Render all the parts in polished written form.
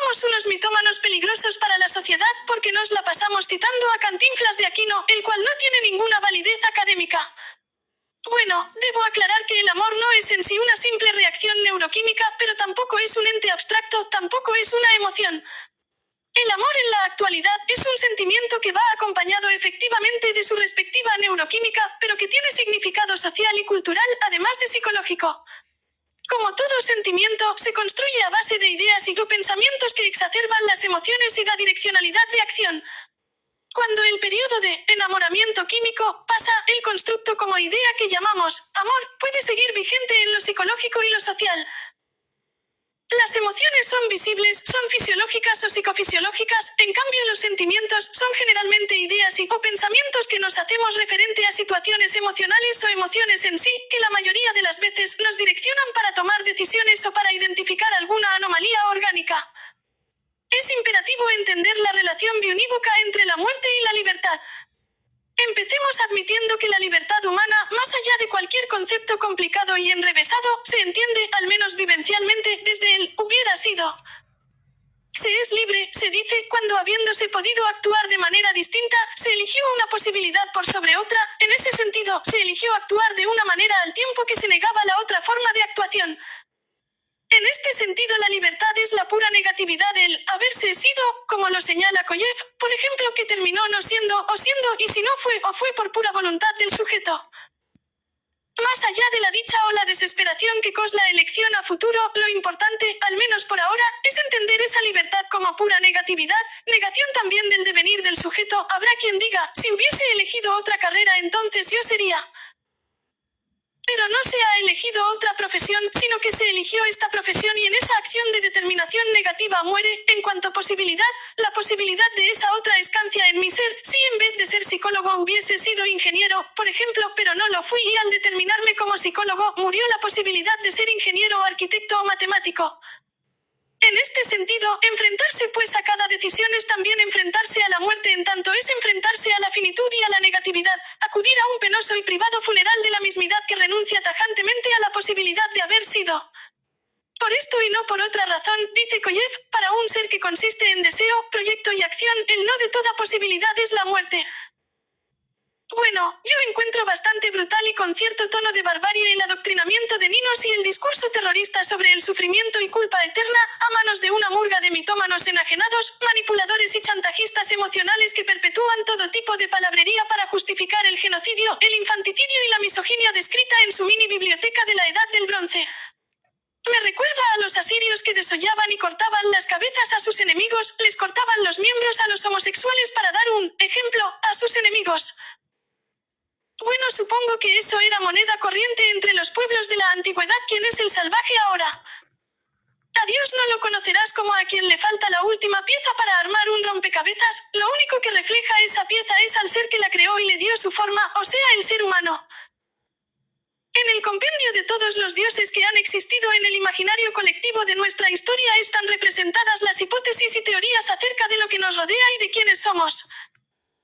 Somos unos mitómanos peligrosos para la sociedad porque nos la pasamos citando a Cantinflas de Aquino, el cual no tiene ninguna validez académica. Bueno, debo aclarar que el amor no es en sí una simple reacción neuroquímica, pero tampoco es un ente abstracto, tampoco es una emoción. El amor en la actualidad es un sentimiento que va acompañado efectivamente de su respectiva neuroquímica, pero que tiene significado social y cultural, además de psicológico. Como todo sentimiento, se construye a base de ideas y pensamientos que exacerban las emociones y la direccionalidad de acción. Cuando el periodo de enamoramiento químico pasa, el constructo como idea que llamamos amor puede seguir vigente en lo psicológico y lo social. Las emociones son visibles, son fisiológicas o psicofisiológicas, en cambio los sentimientos son generalmente ideas o pensamientos que nos hacemos referente a situaciones emocionales o emociones en sí, que la mayoría de las veces nos direccionan para tomar decisiones o para identificar alguna anomalía orgánica. Es imperativo entender la relación biunívoca entre la muerte y la libertad. Empecemos admitiendo que la libertad humana, más allá de cualquier concepto complicado y enrevesado, se entiende, al menos vivencialmente, desde el hubiera sido. Se es libre, se dice, cuando habiéndose podido actuar de manera distinta, se eligió una posibilidad por sobre otra, en ese sentido, se eligió actuar de una manera al tiempo que se negaba la otra forma de actuación. En este sentido la libertad es la pura negatividad del haberse sido, como lo señala Koyev, por ejemplo, que terminó no siendo o siendo, y si no fue o fue por pura voluntad del sujeto. Más allá de la dicha o la desesperación que causa la elección a futuro, lo importante, al menos por ahora, es entender esa libertad como pura negatividad, negación también del devenir del sujeto. Habrá quien diga, si hubiese elegido otra carrera entonces yo sería... Pero no se ha elegido otra profesión, sino que se eligió esta profesión y en esa acción de determinación negativa muere, en cuanto posibilidad, la posibilidad de esa otra escancia en mi ser, si en vez de ser psicólogo hubiese sido ingeniero, por ejemplo, pero no lo fui y al determinarme como psicólogo, murió la posibilidad de ser ingeniero o arquitecto o matemático. En este sentido, enfrentarse pues a cada decisión es también enfrentarse a la muerte en tanto es enfrentarse a la finitud y a la negatividad, acudir a un penoso y privado funeral de la mismidad que renuncia tajantemente a la posibilidad de haber sido. Por esto y no por otra razón, dice Koyev, para un ser que consiste en deseo, proyecto y acción, el no de toda posibilidad es la muerte. Bueno, yo encuentro bastante brutal y con cierto tono de barbarie el adoctrinamiento de niños y el discurso terrorista sobre el sufrimiento y culpa eterna, a manos de una murga de mitómanos enajenados, manipuladores y chantajistas emocionales que perpetúan todo tipo de palabrería para justificar el genocidio, el infanticidio y la misoginia descrita en su mini biblioteca de la Edad del Bronce. Me recuerda a los asirios que desollaban y cortaban las cabezas a sus enemigos, les cortaban los miembros a los homosexuales para dar un ejemplo a sus enemigos. Bueno, supongo que eso era moneda corriente entre los pueblos de la antigüedad. ¿Quién es el salvaje ahora? A Dios no lo conocerás como a quien le falta la última pieza para armar un rompecabezas, lo único que refleja esa pieza es al ser que la creó y le dio su forma, o sea, el ser humano. En el compendio de todos los dioses que han existido en el imaginario colectivo de nuestra historia están representadas las hipótesis y teorías acerca de lo que nos rodea y de quiénes somos.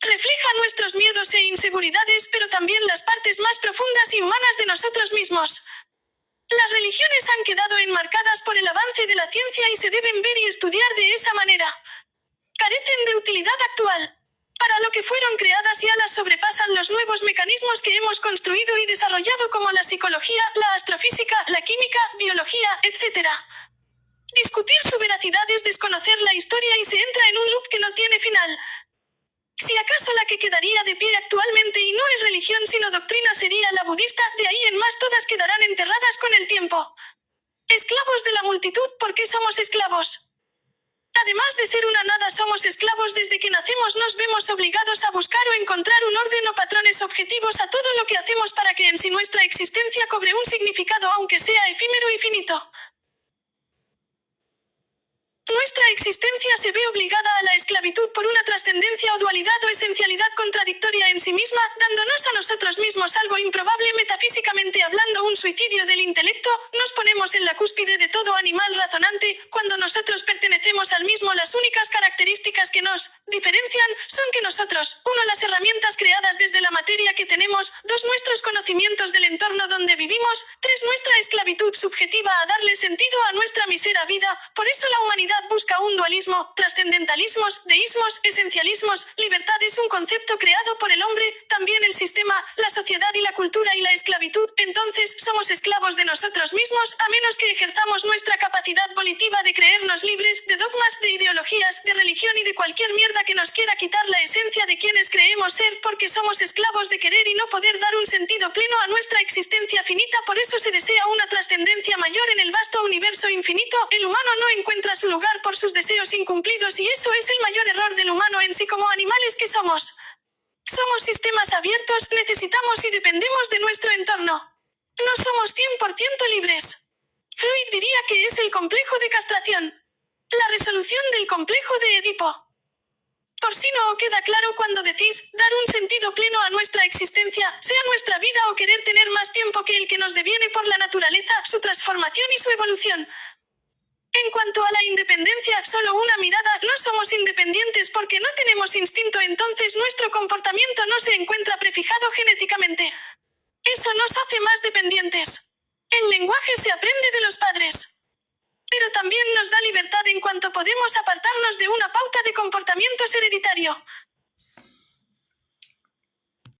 Refleja nuestros miedos e inseguridades, pero también las partes más profundas y humanas de nosotros mismos. Las religiones han quedado enmarcadas por el avance de la ciencia y se deben ver y estudiar de esa manera. Carecen de utilidad actual. Para lo que fueron creadas ya las sobrepasan los nuevos mecanismos que hemos construido y desarrollado como la psicología, la astrofísica, la química, biología, etc. Discutir su veracidad es desconocer la historia y se entra en un loop que no tiene final. Si acaso la que quedaría de pie actualmente y no es religión sino doctrina sería la budista, de ahí en más todas quedarán enterradas con el tiempo. Esclavos de la multitud, ¿por qué somos esclavos? Además de ser una nada somos esclavos desde que nacemos nos vemos obligados a buscar o encontrar un orden o patrones objetivos a todo lo que hacemos para que en sí nuestra existencia cobre un significado aunque sea efímero y finito. Nuestra existencia se ve obligada a la esclavitud por una trascendencia o dualidad o esencialidad contradictoria en sí misma, dándonos a nosotros mismos algo improbable metafísicamente hablando, un suicidio del intelecto. Nos ponemos en la cúspide de todo animal razonante, cuando nosotros pertenecemos al mismo. Las únicas características que nos diferencian son que nosotros, 1, las herramientas creadas desde la materia que tenemos, 2, nuestros conocimientos del entorno donde vivimos, 3, nuestra esclavitud subjetiva a darle sentido a nuestra mísera vida. Por eso la humanidad busca un dualismo, trascendentalismos, deísmos, esencialismos. Libertad es un concepto creado por el hombre, también el sistema, la sociedad y la cultura y la esclavitud. Entonces, somos esclavos de nosotros mismos, a menos que ejerzamos nuestra capacidad volitiva de creernos libres de dogmas, de ideologías, de religión y de cualquier mierda que nos quiera quitar la esencia de quienes creemos ser, porque somos esclavos de querer y no poder dar un sentido pleno a nuestra existencia finita. Por eso se desea una trascendencia mayor en el vasto universo infinito. El humano no encuentra su lugar por sus deseos incumplidos y eso es el mayor error del humano en sí como animales que somos. Somos sistemas abiertos, necesitamos y dependemos de nuestro entorno. No somos 100% libres. Freud diría que es el complejo de castración. La resolución del complejo de Edipo. Por si no queda claro cuando decís, dar un sentido pleno a nuestra existencia, sea nuestra vida o querer tener más tiempo que el que nos deviene por la naturaleza, su transformación y su evolución. En cuanto a la independencia, solo una mirada, no somos independientes porque no tenemos instinto, entonces nuestro comportamiento no se encuentra prefijado genéticamente. Eso nos hace más dependientes. El lenguaje se aprende de los padres. Pero también nos da libertad en cuanto podemos apartarnos de una pauta de comportamientos hereditario.